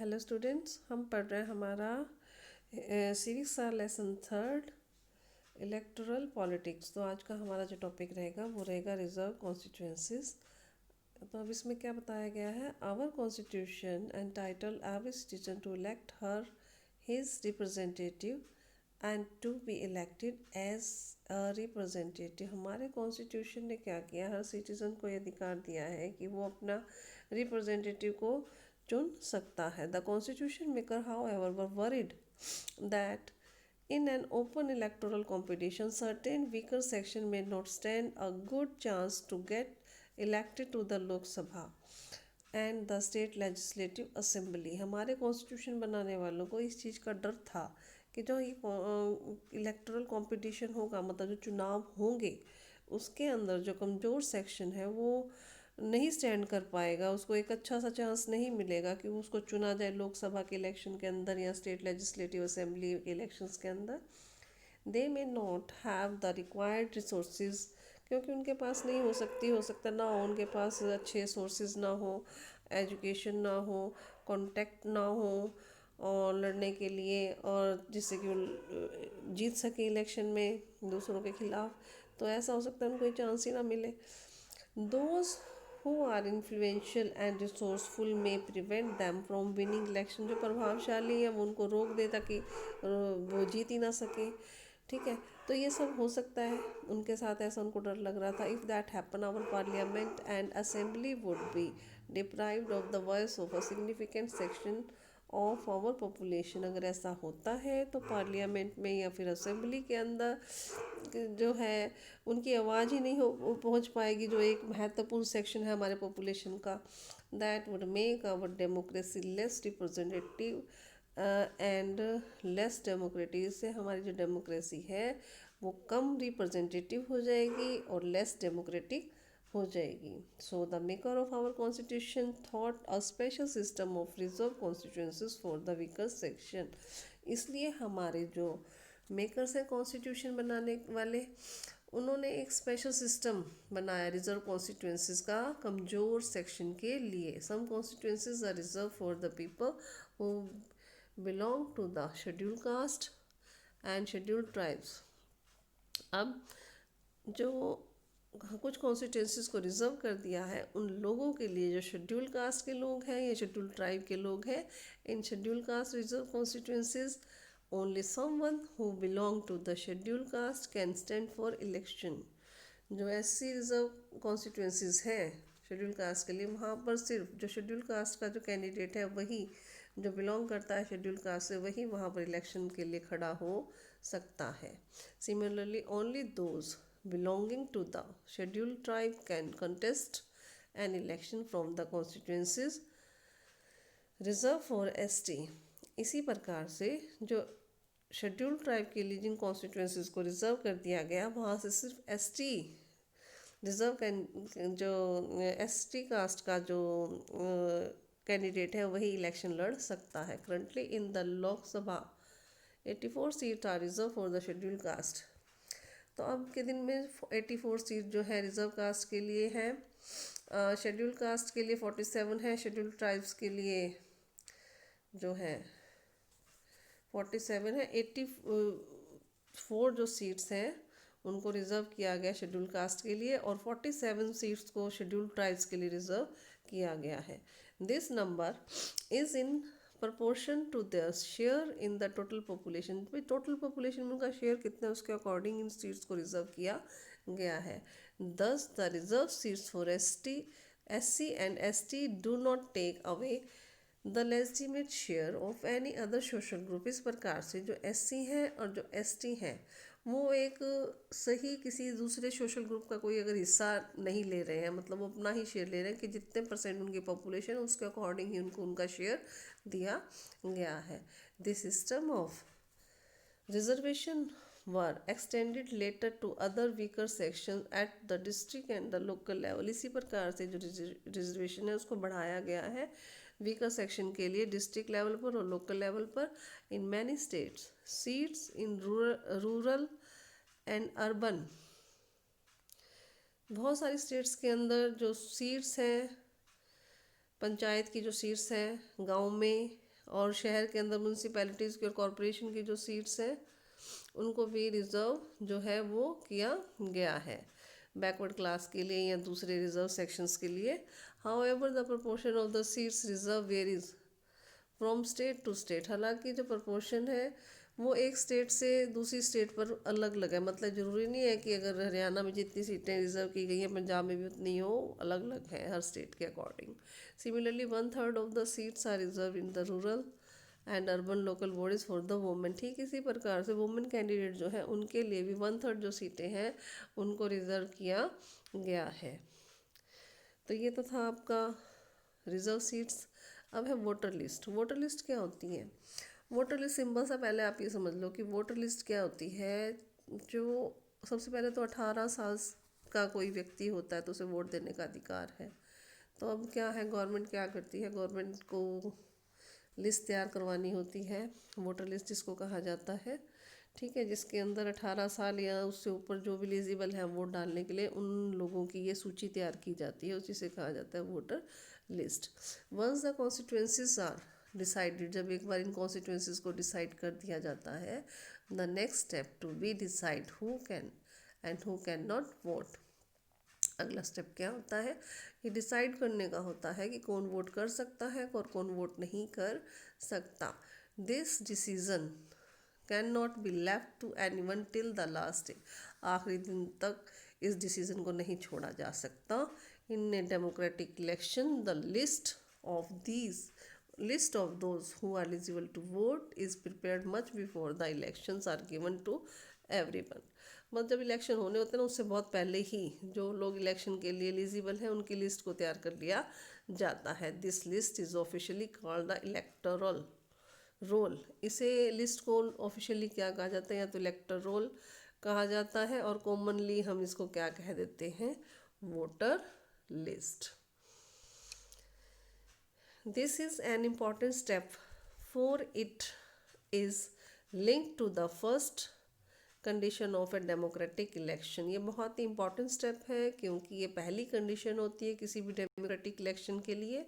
Hello students, हम पढ़ रहे हैं हमारा सिविक्स का लेसन थर्ड इलेक्टोरल पॉलिटिक्स। तो आज का हमारा जो टॉपिक रहेगा वो रहेगा रिजर्व कॉन्स्टिट्यूएंसीज। तो अब इसमें क्या बताया गया है, our constitution entitle every citizen to elect her his representative and to be elected as a representative. हमारे कॉन्स्टिट्यूशन ने क्या किया, हर सिटीजन को ये अधिकार दिया है कि वो अपना रिप्रेजेंटेटिव को चुन सकता है। The constitution maker how ever were worried that in an open electoral competition, certain weaker section may not stand a good chance to get elected to the Lok Sabha and the state legislative assembly। हमारे constitution बनाने वालों को इस चीज़ का डर था कि जो ये इलेक्टोरल कंपटीशन होगा, मतलब जो चुनाव होंगे, उसके अंदर जो कमज़ोर सेक्शन है वो नहीं स्टैंड कर पाएगा, उसको एक अच्छा सा चांस नहीं मिलेगा कि उसको चुना जाए लोकसभा के इलेक्शन के अंदर या स्टेट लेजिस्लेटिव असेंबली के इलेक्शंस के अंदर। They may not have the required resources, क्योंकि उनके पास नहीं हो सकता ना हो, उनके पास अच्छे सोर्सेज ना हो, एजुकेशन ना हो, कॉन्टेक्ट ना हो और लड़ने के लिए, और जिससे कि वो जीत सके इलेक्शन में दूसरों के खिलाफ। तो ऐसा हो सकता है उनको कोई चांस ही ना मिले। Those who are influential and resourceful may prevent them from winning election। जो प्रभावशाली है वो उनको रोक दे ताकि वो जीत ही ना सके। ठीक है, तो ये सब हो सकता है उनके साथ, ऐसा उनको डर लग रहा था। If that happen our parliament and assembly would be deprived of the voice of a significant section of our population. अगर ऐसा होता है तो पार्लियामेंट में या फिर असेंबली के अंदर जो है उनकी आवाज़ ही नहीं हो पहुंच पाएगी, जो एक महत्वपूर्ण सेक्शन है हमारे पॉपुलेशन का। That would make our democracy less representative and less democratic. इससे हमारी जो डेमोक्रेसी है वो कम रिप्रेजेंटेटिव हो जाएगी और लेस डेमोक्रेटिक हो जाएगी। So the maker of our constitution thought a special system of reserve constituencies for the weaker section. इसलिए हमारे जो मेकर्स हैं कॉन्स्टिट्यूशन बनाने वाले, उन्होंने एक स्पेशल सिस्टम बनाया रिजर्व कॉन्स्टिट्यूंसीज का कमज़ोर सेक्शन के लिए। Some constituencies are reserve for the people who belong to the schedule caste and schedule tribes. अब जो कुछ कॉन्स्टिट्यूंसीज को रिजर्व कर दिया है उन लोगों के लिए जो शेड्यूल कास्ट के लोग हैं या शेड्यूल ट्राइब के लोग हैं। In schedule caste reserve constituencies only someone who belong to the schedule caste can stand for election. जो एससी रिजर्व कॉन्स्टिट्यूंसीज हैं शेड्यूल कास्ट के लिए, वहाँ पर सिर्फ जो शेड्यूल कास्ट का जो कैंडिडेट है वही, जो बिलोंग करता है शेड्यूल कास्ट से, वही वहाँ पर इलेक्शन के लिए खड़ा हो सकता है। Similarly only those belonging to the scheduled tribe can contest an election from the constituencies reserved for ST। इसी प्रकार से जो शेड्यूल ट्राइब के लिए जिन कॉन्स्टिट्यूंसीज को रिजर्व कर दिया गया, वहाँ से सिर्फ एसटी रिजर्व जो एसटी कास्ट का जो कैंडिडेट है वही इलेक्शन लड़ सकता है। Currently in the Lok Sabha 84 seat are reserve for the schedule caste. तो अब के दिन में 84 सीट जो है रिजर्व कास्ट के लिए है, शेड्यूल कास्ट के लिए 47 है, शेड्यूल ट्राइब्स के लिए जो है 47 है। 84 जो सीट्स हैं उनको रिजर्व किया गया शेड्यूल कास्ट के लिए और 47 सीट्स को शेड्यूल ट्राइब्स के लिए रिजर्व किया गया है। This number is in proportion to their share in the total population। भाई टोटल पॉपुलेशन में उनका शेयर कितना है उसके अकॉर्डिंग इन सीट्स को रिजर्व किया गया है। Thus the reserve seats for SC and ST do not take away the legitimate share of any other social group. इस प्रकार से जो SC है और जो ST है वो एक सही किसी दूसरे सोशल ग्रुप का कोई अगर हिस्सा नहीं ले रहे हैं, मतलब वो अपना ही शेयर ले रहे हैं कि जितने परसेंट उनकी पॉपुलेशन है उसके अकॉर्डिंग ही उनको उनका शेयर दिया गया है। This system of reservation were extended later to other weaker section at the district and the local level. इसी प्रकार से जो रिजर्वेशन है उसको बढ़ाया गया है वीकर सेक्शन के लिए डिस्ट्रिक्ट लेवल पर और लोकल लेवल पर। In many states seats in rural and urban, बहुत सारी स्टेट्स के अंदर जो सीट्स हैं पंचायत की, जो सीट्स हैं गांव में और शहर के अंदर म्यूनसिपैलिटीज़ की और कॉरपोरेशन की जो सीट्स हैं उनको भी रिज़र्व जो है वो किया गया है बैकवर्ड क्लास के लिए या दूसरे रिजर्व सेक्शंस के लिए। However the proportion of the seats reserve varies from state to state. हालांकि जो प्रोपोर्शन है वो एक स्टेट से दूसरी स्टेट पर अलग अलग है, मतलब ज़रूरी नहीं है कि अगर हरियाणा में जितनी सीटें रिजर्व की गई हैं पंजाब में भी उतनी हो, अलग अलग है हर स्टेट के according. Similarly 1/3 of the seats are reserve in the rural and urban local bodies for the women. ठीक इसी प्रकार से वुमेन कैंडिडेट जो है उनके लिए भी 1/3 जो सीटें हैं उनको रिजर्व किया गया है। तो ये तो था आपका रिजर्व सीट्स। अब है वोटर लिस्ट। वोटर लिस्ट क्या होती है? वोटर लिस्ट सिंपल सा पहले आप ये समझ लो कि वोटर लिस्ट क्या होती है। जो सबसे पहले तो 18 साल का कोई व्यक्ति होता है तो उसे वोट देने का अधिकार है। तो अब क्या है, गवर्नमेंट क्या करती है, गवर्नमेंट को लिस्ट तैयार करवानी होती है, वोटर लिस्ट जिसको कहा जाता है। ठीक है, जिसके अंदर 18 साल या उससे ऊपर जो भी एलिजिबल है वोट डालने के लिए उन लोगों की ये सूची तैयार की जाती है, उसी से कहा जाता है voter list. Once the constituencies are decided, जब एक बार इन कॉन्स्टिट्यूंसीज को डिसाइड कर दिया जाता है, the next step to be decide who can and who can not vote. अगला स्टेप क्या होता है, ये डिसाइड करने का होता है कि कौन वोट कर सकता है और कौन वोट नहीं कर सकता। This decision can not be left to anyone till the last day. आखिरी दिन तक इस डिसीजन को नहीं छोड़ा जा सकता। In a democratic election the list of those who are eligible to vote is prepared much before the elections are given to everyone। मतलब जब इलेक्शन होने होते हैं ना उससे बहुत पहले ही जो लोग इलेक्शन के लिए एलिजिबल हैं उनकी लिस्ट को तैयार कर लिया जाता है। This list is officially called the electoral roll. इसे लिस्ट को ऑफिशियली क्या कहा जाता है, या तो इलेक्टर रोल कहा जाता है और कॉमनली हम इसको क्या कह देते हैं, voter list. This is an important step for it is linked to the first condition of A democratic election. ये बहुत ही इंपॉर्टेंट स्टेप है क्योंकि ये पहली कंडीशन होती है किसी भी डेमोक्रेटिक इलेक्शन के लिए।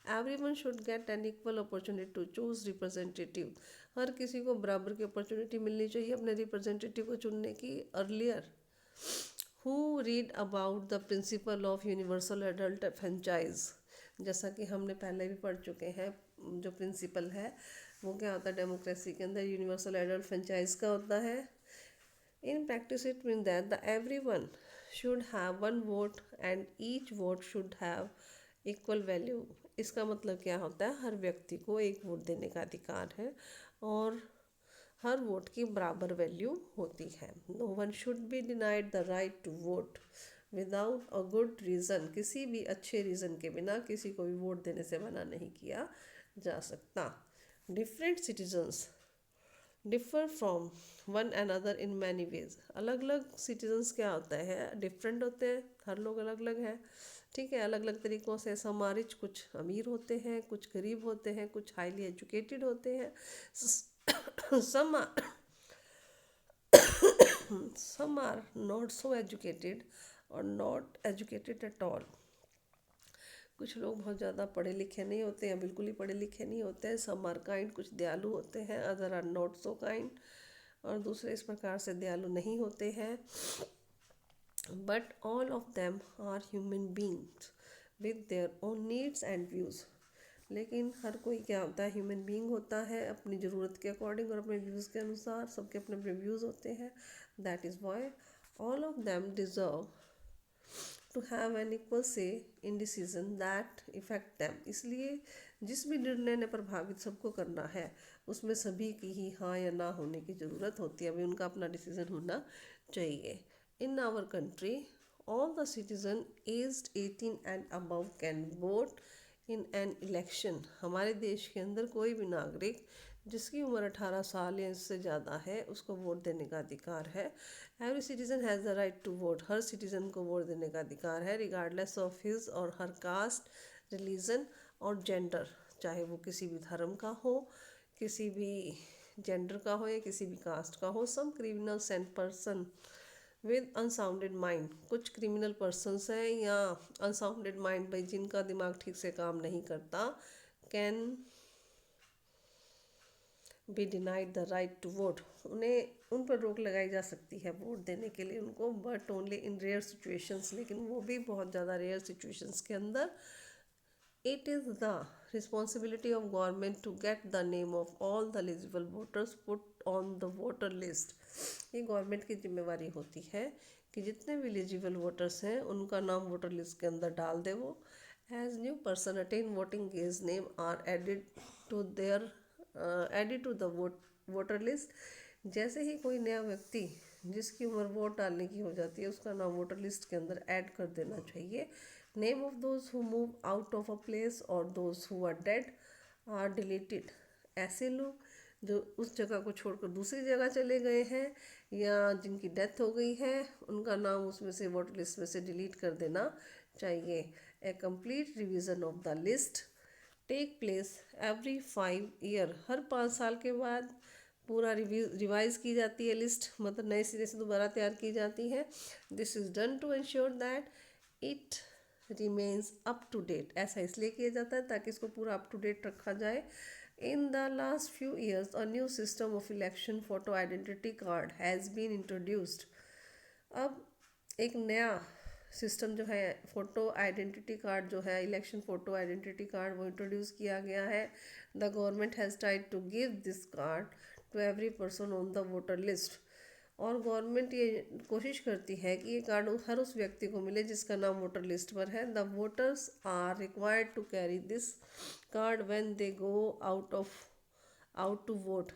Everyone should get an equal opportunity to choose representative. हर किसी को बराबर की अपॉर्चुनिटी मिलनी चाहिए अपने रिप्रेजेंटेटिव को चुनने की। Earlier who read about the principle of universal adult franchise, जैसा कि हमने पहले भी पढ़ चुके हैं, जो प्रिंसिपल है वो क्या होता है डेमोक्रेसी के अंदर, यूनिवर्सल एडल्ट फ्रेंचाइज का होता है। In practice it mean that the everyone should have one vote and each vote should have equal value. इसका मतलब क्या होता है, हर व्यक्ति को एक वोट देने का अधिकार है और हर वोट की बराबर वैल्यू होती है। No one should be denied the right to vote without a good reason. किसी भी अच्छे रीज़न के बिना किसी को भी वोट देने से मना नहीं किया जा सकता। Different citizens differ from one another in many ways. अलग अलग सिटीजन्स क्या होता है, डिफरेंट होते हैं, हर लोग अलग अलग हैं। ठीक है, अलग अलग तरीक़ों से। सम आर रिच, कुछ अमीर होते हैं, कुछ गरीब होते हैं, कुछ हाईली एजुकेटेड होते हैं, some are not so educated और नॉट एजुकेटेड एट ऑल। कुछ लोग बहुत ज़्यादा पढ़े लिखे नहीं होते हैं, बिल्कुल ही पढ़े लिखे नहीं होते हैं। सम आर काइंड, कुछ दयालु होते हैं, other are not so kind, और दूसरे इस प्रकार से दयालु नहीं होते हैं। But all of them are human beings with their own needs and views. लेकिन हर कोई क्या होता है, ह्यूमन बींग होता है अपनी ज़रूरत के अकॉर्डिंग और अपने व्यूज़ के अनुसार। सबके अपने अपने व्यूज़ होते हैं। That is why all of them deserve to have an equal say in decision that affect them. इसलिए जिस भी निर्णय ने प्रभावित सबको करना है उसमें सभी की ही हाँ या ना होने की ज़रूरत होती है, अभी उनका अपना डिसीजन होना चाहिए। In our country all the citizen aged 18 and above can vote in an election. हमारे देश के अंदर कोई भी नागरिक जिसकी उम्र 18 साल या इससे ज़्यादा है उसको वोट देने का अधिकार है। Every citizen has the right to vote. हर सिटीज़न को वोट देने का अधिकार है, regardless of his or her caste, religion और जेंडर। चाहे वो किसी भी धर्म का हो, किसी भी जेंडर का हो या किसी भी कास्ट का हो। Some criminals and person with unsounded mind. कुछ क्रिमिनल पर्सनस हैं या अनसाउंडेड माइंड, भाई जिनका दिमाग ठीक से काम नहीं करता, can be denied the right to vote, उन्हें उन पर रोक लगाई जा सकती है वोट देने के लिए उनको, but only in rare situations, लेकिन वो भी बहुत ज़्यादा रेयर सिचुएशंस के अंदर। It is the responsibility of government to get the name of all the eligible voters put on the voter list। ये गवर्नमेंट की जिम्मेवारी होती है कि जितने भी एलिजिबल वोटर्स हैं उनका नाम वोटर लिस्ट के अंदर डाल दे वो। As new person attain voting age name are added to the voter list. जैसे ही कोई नया व्यक्ति जिसकी उम्र वोट डालने की हो जाती है उसका नाम वोटर लिस्ट के अंदर ऐड कर देना चाहिए। Name of those who move out of a place और those who are dead are deleted. ऐसे लोग जो उस जगह को छोड़कर दूसरी जगह चले गए हैं या जिनकी डेथ हो गई है उनका नाम उसमें से वोटर लिस्ट में से डिलीट कर देना चाहिए। A complete revision of the list take place every 5 year. हर 5 साल के बाद पूरा रिवाइज की जाती है लिस्ट, मतलब नए सिरे से दोबारा तैयार की जाती है। This is done to ensure that it remains up to date. ऐसा इसलिए किया जाता है ताकि इसको पूरा अप टू डेट रखा जाए। In the last few years a new system of election photo identity card has been introduced. अब एक नया सिस्टम जो है फ़ोटो आइडेंटिटी कार्ड जो है, इलेक्शन फ़ोटो आइडेंटिटी कार्ड, वो इंट्रोड्यूस किया गया है। The government has tried to give this card to every person on the voter list. और गवर्नमेंट ये कोशिश करती है कि ये कार्ड हर उस व्यक्ति को मिले जिसका नाम वोटर लिस्ट पर है। The voters are required to carry this card when they go out to vote.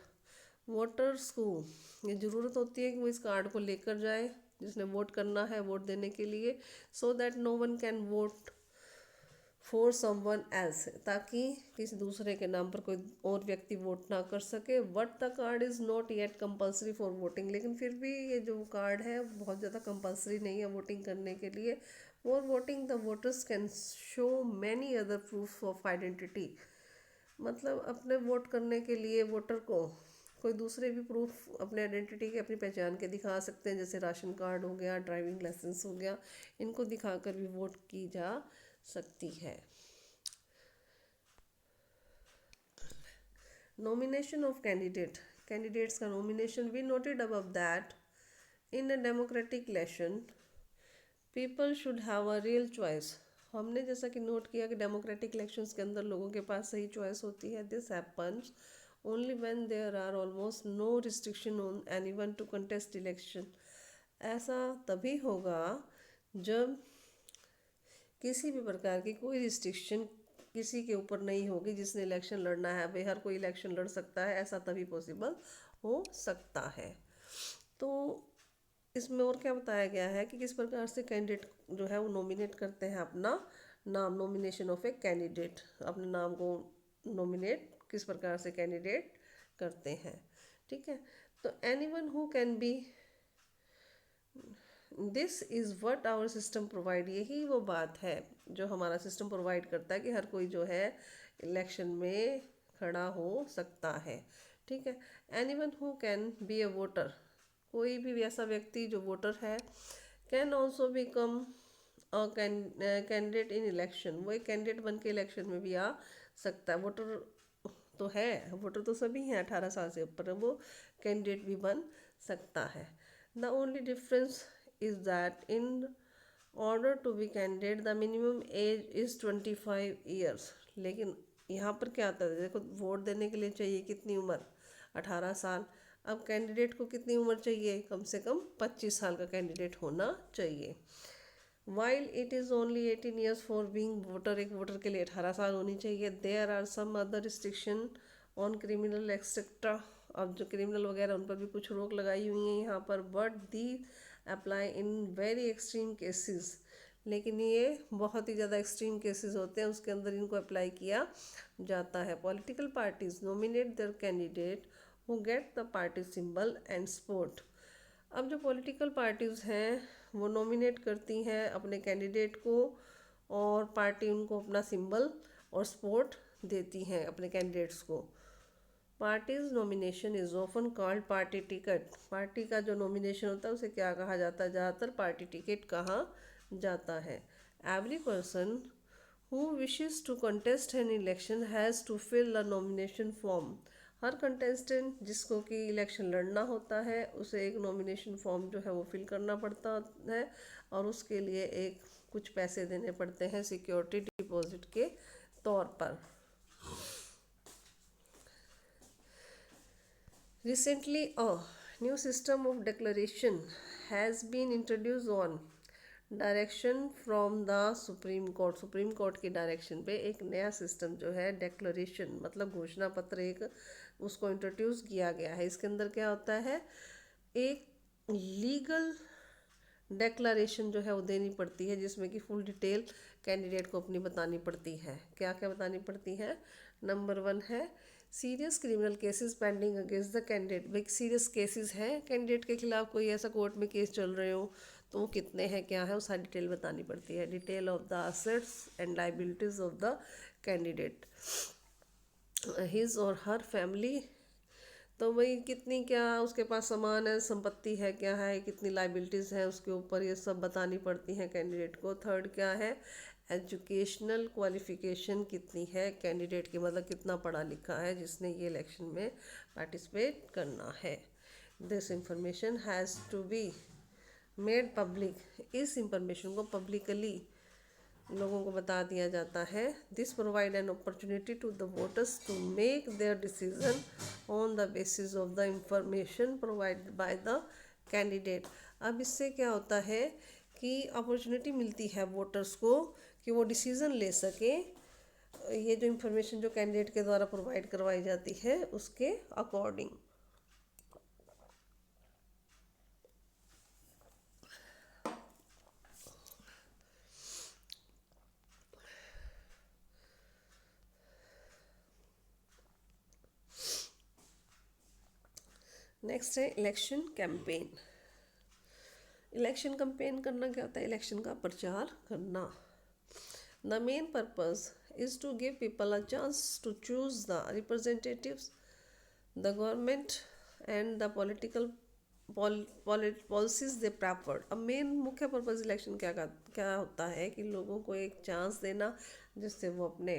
Voters को ये ज़रूरत होती है कि वो इस कार्ड को लेकर जाए जिसने वोट करना है वोट देने के लिए, so that no one can vote for someone else, ताकि किसी दूसरे के नाम पर कोई और व्यक्ति वोट ना कर सके। But the card is not yet compulsory for voting. लेकिन फिर भी ये जो कार्ड है बहुत ज़्यादा कंपल्सरी नहीं है वोटिंग करने के लिए। For voting the voters can show many other proof of identity. मतलब अपने वोट करने के लिए वोटर को कोई दूसरे भी प्रूफ अपने आइडेंटिटी के, अपनी पहचान के दिखा सकते हैं, जैसे राशन कार्ड हो गया, ड्राइविंग लाइसेंस हो गया, इनको दिखाकर भी वोट की जा सकती है। नॉमिनेशन ऑफ कैंडिडेट्स का nomination. We noted above that in a democratic election people should have a real choice. हमने जैसा कि नोट किया कि डेमोक्रेटिक इलेक्शंस के अंदर लोगों के पास सही चॉइस होती है। This happens only when there are almost no restriction on anyone to contest election. ऐसा तभी होगा जब किसी भी प्रकार की कोई रिस्ट्रिक्शन किसी के ऊपर नहीं होगी। जिसने इलेक्शन लड़ना है भाई हर कोई इलेक्शन लड़ सकता है, ऐसा तभी पॉसिबल हो सकता है। तो इसमें और क्या बताया गया है कि किस प्रकार से कैंडिडेट जो है वो नॉमिनेट करते हैं अपना नाम। नॉमिनेशन ऑफ ए कैंडिडेट, अपने नाम को नॉमिनेट किस प्रकार से कैंडिडेट करते हैं। ठीक है, तो anyone who can be, this is what our system provide. यही वो बात है जो हमारा सिस्टम प्रोवाइड करता है कि हर कोई जो है इलेक्शन में खड़ा हो सकता है। ठीक है, anyone who can be a voter, कोई भी ऐसा व्यक्ति जो वोटर है, can also become a candidate in election. वो एक कैंडिडेट बन के इलेक्शन में भी आ सकता है। वोटर तो है, वोटर तो सभी हैं 18 साल से ऊपर, वो कैंडिडेट भी बन सकता है। The only difference is that in order to be candidate the minimum age is 25 years. लेकिन यहाँ पर क्या आता है, देखो वोट देने के लिए चाहिए कितनी उम्र, 18 साल। अब कैंडिडेट को कितनी उम्र चाहिए, कम से कम 25 साल का कैंडिडेट होना चाहिए। While it is only 18 years for being voter, एक वोटर के लिए 18 साल होनी चाहिए। There are some other restriction on criminal etcetera. अब जो क्रिमिनल वगैरह उन पर भी कुछ रोक लगाई हुई है यहाँ पर, but the apply in very extreme cases. लेकिन ये बहुत ही ज़्यादा एक्सट्रीम केसेस होते हैं, उसके अंदर इनको अप्लाई किया जाता है। Political parties nominate their candidate who get the party symbol and support. अब जो पॉलिटिकल पार्टीज़ हैं वो नॉमिनेट करती हैं अपने कैंडिडेट को, और पार्टी उनको अपना सिंबल और सपोर्ट देती हैं अपने कैंडिडेट्स को। Parties nomination is often called party ticket. Party का जो नॉमिनेशन होता है उसे क्या कहा जाता है, ज़्यादातर पार्टी टिकट कहा जाता है। Every person who wishes to contest an election has to fill a nomination form. हर कंटेस्टेंट जिसको कि इलेक्शन लड़ना होता है उसे एक नॉमिनेशन फॉर्म जो है वो फिल करना पड़ता है और उसके लिए एक कुछ पैसे देने पड़ते हैं सिक्योरिटी डिपॉजिट के तौर पर। Recently, a new system of declaration has been introduced on direction from the supreme court. Supreme court की डायरेक्शन पे एक नया सिस्टम जो है डेक्लरेशन मतलब घोषणा पत्र एक उसको इंट्रोड्यूस किया गया है। इसके अंदर क्या होता है, एक लीगल डेक्लरेशन जो है वो देनी पड़ती है जिसमें कि फुल डिटेल कैंडिडेट को अपनी बतानी पड़ती है। क्या क्या बतानी पड़ती है? नंबर 1 है serious criminal cases pending against the candidate. भाई सीरियस केसेस हैं कैंडिडेट के खिलाफ, कोई ऐसा कोर्ट में केस चल रहे हो तो वो कितने हैं क्या है वो सारी डिटेल बतानी पड़ती है। Detail of the assets and liabilities of the candidate, his or her family. तो भाई कितनी क्या उसके पास सामान है, संपत्ति है, क्या है, कितनी लाइबिलिटीज़ हैं उसके ऊपर, ये सब बतानी पड़ती हैं कैंडिडेट को। थर्ड क्या है, एजुकेशनल क्वालिफिकेशन कितनी है कैंडिडेट की, मतलब कितना पढ़ा लिखा है जिसने ये इलेक्शन में पार्टिसिपेट करना है। This information has to be made public. इस इंफॉर्मेशन को पब्लिकली लोगों को बता दिया जाता है। This provide an opportunity to the voters to make their decision on the basis of the information provided by the candidate. अब इससे क्या होता है कि अपॉर्चुनिटी मिलती है वोटर्स को कि वो डिसीज़न ले सके ये जो इंफॉर्मेशन जो कैंडिडेट के द्वारा प्रोवाइड करवाई जाती है उसके अकॉर्डिंग। नेक्स्ट है इलेक्शन कैंपेन। इलेक्शन कैंपेन करना क्या होता है? इलेक्शन का प्रचार करना। The main purpose is to give people a chance to choose the representatives the government and the political policies they preferred. अब मेन मुख्य पर्पस इलेक्शन क्या होता है कि लोगों को एक चांस देना जिससे वो अपने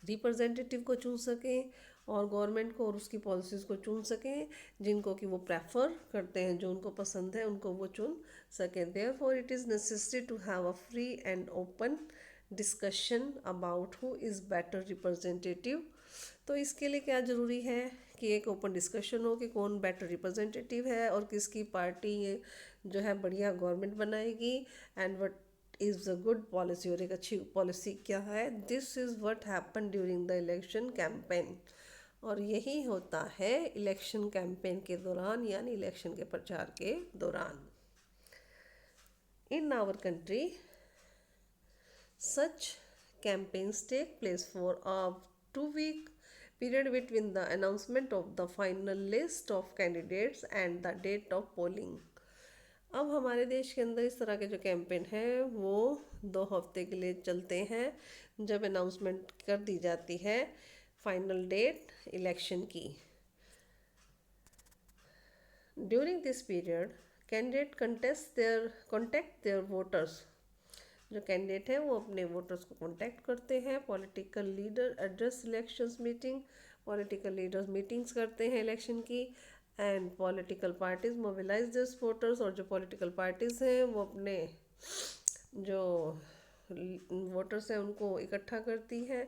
रिप्रेजेंटेटिव को चुन सकें और गवर्नमेंट को और उसकी पॉलिसीज़ को चुन सकें जिनको कि वो प्रेफर करते हैं, जो उनको पसंद है उनको वो चुन सकें। Therefore it is necessary to have a free and open discussion about who is better representative. तो इसके लिए क्या ज़रूरी है कि एक ओपन डिस्कशन हो कि कौन बेटर रिप्रेजेंटेटिव है और किसकी पार्टी जो है बढ़िया गवर्नमेंट बनाएगी and what is a good policy, और एक अच्छी पॉलिसी क्या है। This is what happen during the election campaign. और यही होता है इलेक्शन कैंपेन के दौरान यानी इलेक्शन के प्रचार के दौरान। In our country such campaigns take place for a 2 week period between the announcement of the final list of candidates and the date of polling। अब हमारे देश के अंदर इस तरह के जो कैंपेन हैं वो 2 हफ्ते के लिए चलते हैं जब अनाउंसमेंट कर दी जाती है फाइनल डेट इलेक्शन की। During this period candidate contact their voters. जो कैंडिडेट हैं वो अपने वोटर्स को कांटेक्ट करते हैं। Political leader address elections meeting. Political leaders meetings करते हैं इलेक्शन की। And political parties mobilise this voters. और जो पॉलिटिकल पार्टीज हैं वो अपने जो वोटर्स हैं उनको इकट्ठा करती है।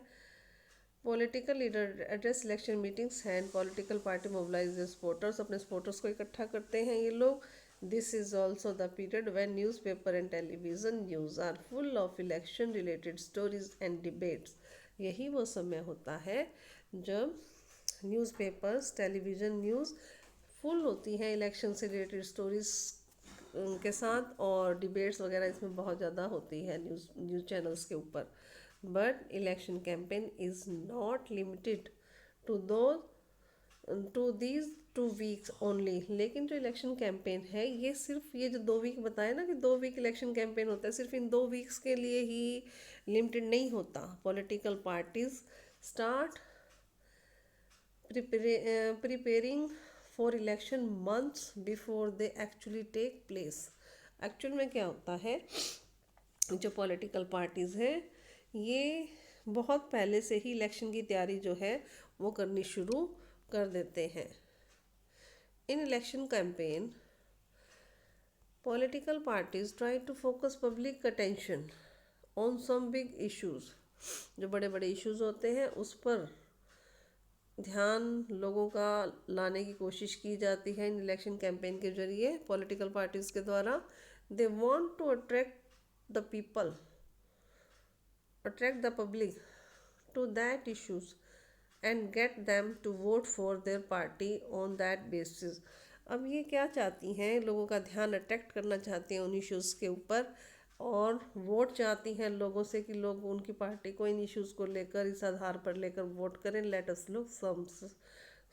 Political leader address election meetings and political party mobilise this voters. अपने वोटर्स को इकट्ठा करते हैं ये लोग। This is also the period when newspaper and television news are full of election related stories and debates। यही वो समय होता है जब न्यूज़पेपर्स टेलीविज़न न्यूज़ फुल होती हैं इलेक्शन से रिलेटेड स्टोरीज के साथ, और डिबेट्स वगैरह इसमें बहुत ज़्यादा होती है न्यूज़ चैनल्स के ऊपर। But election campaign is not limited to these 2 weeks only. लेकिन जो इलेक्शन कैंपेन है ये सिर्फ ये जो 2 week बताए ना कि 2 week इलेक्शन कैंपेन होता है, सिर्फ इन 2 weeks के लिए ही लिमिटेड नहीं होता। Political parties start preparing for election months before they actually take place. Actual में क्या होता है, जो पॉलिटिकल पार्टीज़ हैं ये बहुत पहले से ही इलेक्शन की तैयारी जो है वो करनी शुरू कर देते हैं। In election campaign political parties try to focus public attention on some big issues. जो बड़े बड़े इश्यूज होते हैं उस पर ध्यान लोगों का लाने की कोशिश की जाती है इन इलेक्शन कैंपेन के जरिए पॉलिटिकल पार्टीज के द्वारा। They want to attract the public to that issues and get them to vote for their party on that basis। अब ये क्या चाहती हैं, लोगों का ध्यान अट्रैक्ट करना चाहती हैं उन इश्यूज़ के ऊपर और वोट चाहती हैं लोगों से कि लोग उनकी पार्टी को इन इश्यूज़ को लेकर इस आधार पर लेकर वोट करें। Let us look some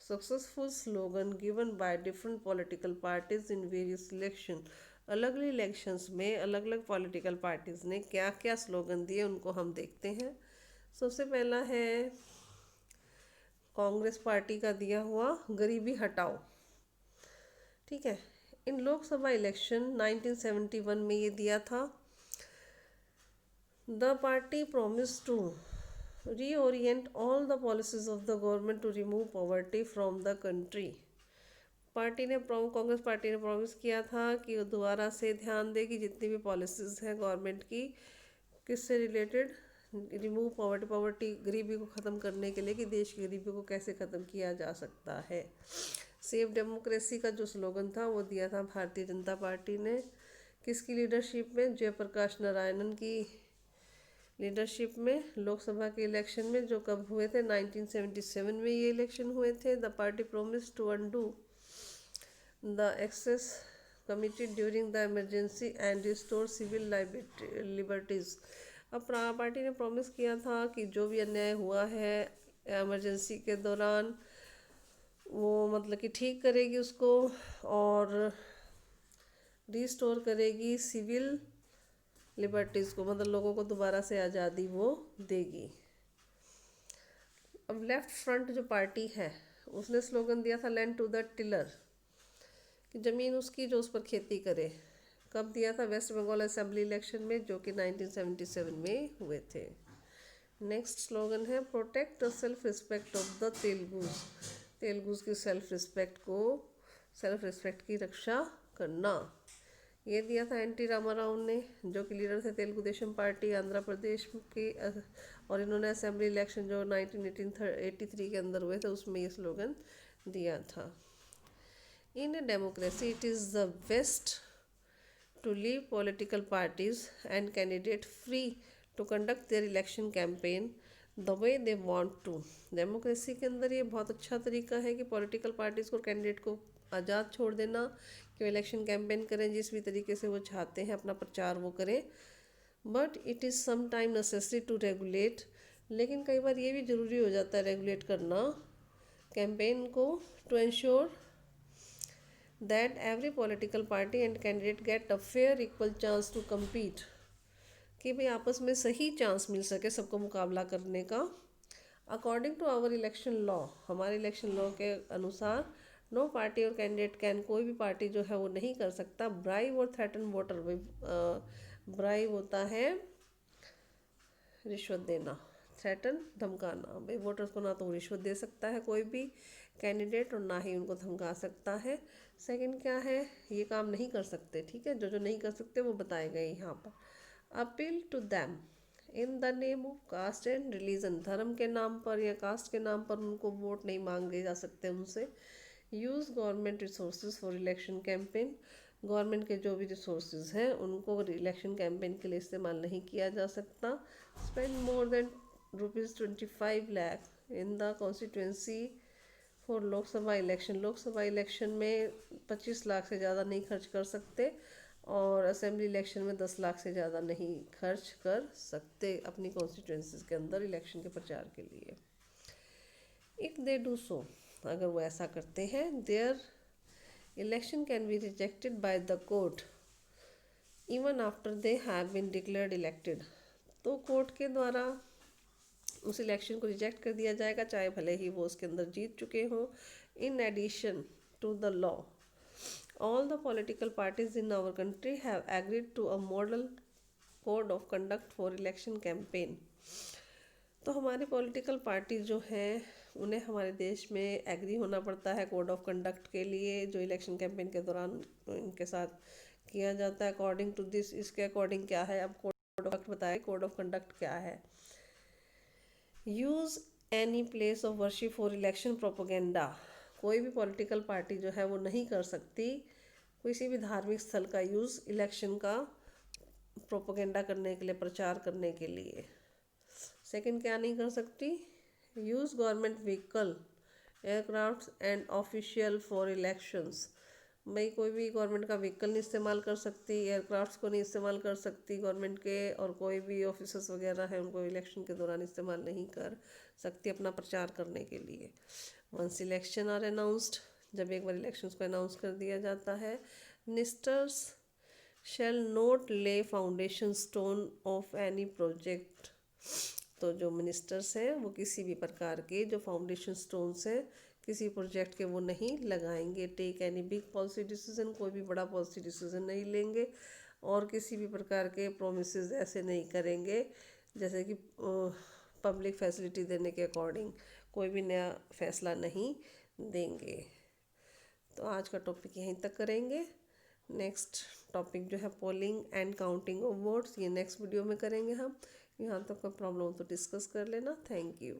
successful slogan given by different political parties in various election. अलग अलग इलेक्शंस में अलग अलग पॉलिटिकल पार्टीज़ ने क्या क्या स्लोगन दिए उनको हम देखते हैं। सबसे पहला है कांग्रेस पार्टी का दिया हुआ गरीबी हटाओ। ठीक है, इन लोकसभा इलेक्शन 1971 में ये दिया था। The party promise to reorient all the policies of the government to remove poverty from the country. Congress party ने प्रॉमिस किया था कि वो दोबारा से ध्यान देगी जितनी भी पॉलिसीज हैं गवर्नमेंट की किससे रिलेटेड, रिमूव पॉवर्टी गरीबी को ख़त्म करने के लिए कि देश की गरीबी को कैसे ख़त्म किया जा सकता है। सेव डेमोक्रेसी का जो स्लोगन था वो दिया था भारतीय जनता पार्टी ने। किसकी लीडरशिप में? जयप्रकाश नारायणन की लीडरशिप में। लोकसभा के इलेक्शन में जो कब हुए थे 1977 में ये इलेक्शन हुए थे। The party promise to undo the excess committed during the emergency and restore civil liberties. अब पार्टी ने प्रॉमिस किया था कि जो भी अन्याय हुआ है इमरजेंसी के दौरान वो मतलब कि ठीक करेगी उसको और रिस्टोर करेगी सिविल लिबर्टीज़ को, मतलब लोगों को दोबारा से आज़ादी वो देगी। अब लेफ्ट फ्रंट जो पार्टी है उसने स्लोगन दिया था लैंड टू द टिलर, कि ज़मीन उसकी जो उस पर खेती करे। कब दिया था? वेस्ट बंगाल असेंबली इलेक्शन में जो कि 1977 में हुए थे। नेक्स्ट स्लोगन है protect the self respect of the Telugus की सेल्फ रिस्पेक्ट की रक्षा करना। ये दिया था एन टी रामाराव ने जो कि लीडर थे तेलुगु देशम पार्टी आंध्र प्रदेश की, और इन्होंने असेंबली इलेक्शन जो 1983 के अंदर हुए थे उसमें ये स्लोगन दिया था। In a democracy it is the best to leave political parties and candidate free to conduct their election campaign the way they want to। Democracy के अंदर ये बहुत अच्छा तरीका है कि पॉलिटिकल पार्टीज़ को कैंडिडेट को आज़ाद छोड़ देना कि वो इलेक्शन कैंपेन करें जिस भी तरीके से वो चाहते हैं, अपना प्रचार वो करें। But it is some time necessary to regulate, लेकिन कई बार ये भी ज़रूरी हो जाता है रेगुलेट करना कैंपेन को to ensure that every political party and candidate get a fair equal chance to compete, कि भाई आपस में सही चांस मिल सके सबको मुकाबला करने का। According to our election law, हमारे इलेक्शन लॉ के अनुसार no party or candidate can, कोई भी पार्टी जो है वो नहीं कर सकता ब्राइब और थ्रेटन वोटर। ब्राइब होता है रिश्वत देना, थ्रेटन धमकाना। भाई वोटर्स को ना तो वो रिश्वत दे सकता है कोई भी कैंडिडेट और ना ही उनको धमका सकता है। सेकंड क्या है, ये काम नहीं कर सकते। ठीक है, जो जो नहीं कर सकते वो बताए गए यहाँ पर। Appeal to them in the name of caste and religion, धर्म के नाम पर या कास्ट के नाम पर उनको वोट नहीं मांगे जा सकते उनसे। Use government resources for election campaign, government के जो भी रिसोर्सेज हैं उनको इलेक्शन कैंपेन के लिए इस्तेमाल नहीं किया जा सकता। Spend more than ₹25 lakh in the constituency for Lok Sabha election में 25 लाख से ज़्यादा नहीं खर्च कर सकते और असेंबली इलेक्शन में 10 लाख से ज़्यादा नहीं खर्च कर सकते अपनी कॉन्स्टिट्यूंसीज के अंदर इलेक्शन के प्रचार के लिए। इफ़ दे डू सो, अगर वो ऐसा करते हैं, their election can be rejected by the court even after they have been declared elected, तो कोर्ट के द्वारा उस इलेक्शन को रिजेक्ट कर दिया जाएगा चाहे भले ही वो उसके अंदर जीत चुके हों। In addition to the law all the political parties in our country have agreed to a model code of conduct for election campaign. तो हमारी पॉलिटिकल पार्टी जो हैं उन्हें हमारे देश में एग्री होना पड़ता है कोड ऑफ कंडक्ट के लिए, जो इलेक्शन कैंपेन के दौरान इनके साथ किया जाता है। अकॉर्डिंग टू दिस, इसके अकॉर्डिंग क्या है, अब कोड ऑफ कंडक्ट बताए, कोड ऑफ कंडक्ट क्या है। Use any place of worship for election propaganda. कोई भी पॉलिटिकल पार्टी जो है वो नहीं कर सकती किसी भी धार्मिक स्थल का यूज़ इलेक्शन का प्रोपोगेंडा करने के लिए, प्रचार करने के लिए। सेकंड क्या नहीं कर सकती, use government vehicle, aircraft and official for elections. भाई कोई भी गवर्नमेंट का व्हीकल नहीं इस्तेमाल कर सकती, एयरक्राफ्ट्स को नहीं इस्तेमाल कर सकती गवर्नमेंट के, और कोई भी ऑफिसर्स वगैरह हैं उनको इलेक्शन के दौरान इस्तेमाल नहीं कर सकती अपना प्रचार करने के लिए। वंस इलेक्शन आर अनाउंस्ड, जब एक बार इलेक्शंस को अनाउंस कर दिया जाता है। मिनिस्टर्स शैल नोट ले foundation stone of any project. तो जो मिनिस्टर्स हैं वो किसी भी प्रकार के जो फाउंडेशन स्टोन्स हैं किसी प्रोजेक्ट के वो नहीं लगाएंगे। Take any big policy decision, कोई भी बड़ा पॉलिसी डिसीजन नहीं लेंगे, और किसी भी प्रकार के प्रोमिसेस ऐसे नहीं करेंगे जैसे कि पब्लिक फैसिलिटी देने के अकॉर्डिंग कोई भी नया फैसला नहीं देंगे। तो आज का टॉपिक यहीं तक करेंगे। नेक्स्ट टॉपिक जो है polling and counting of votes, ये नेक्स्ट वीडियो में करेंगे हम। यहाँ तक कोई प्रॉब्लम हो तो डिस्कस कर लेना। Thank you.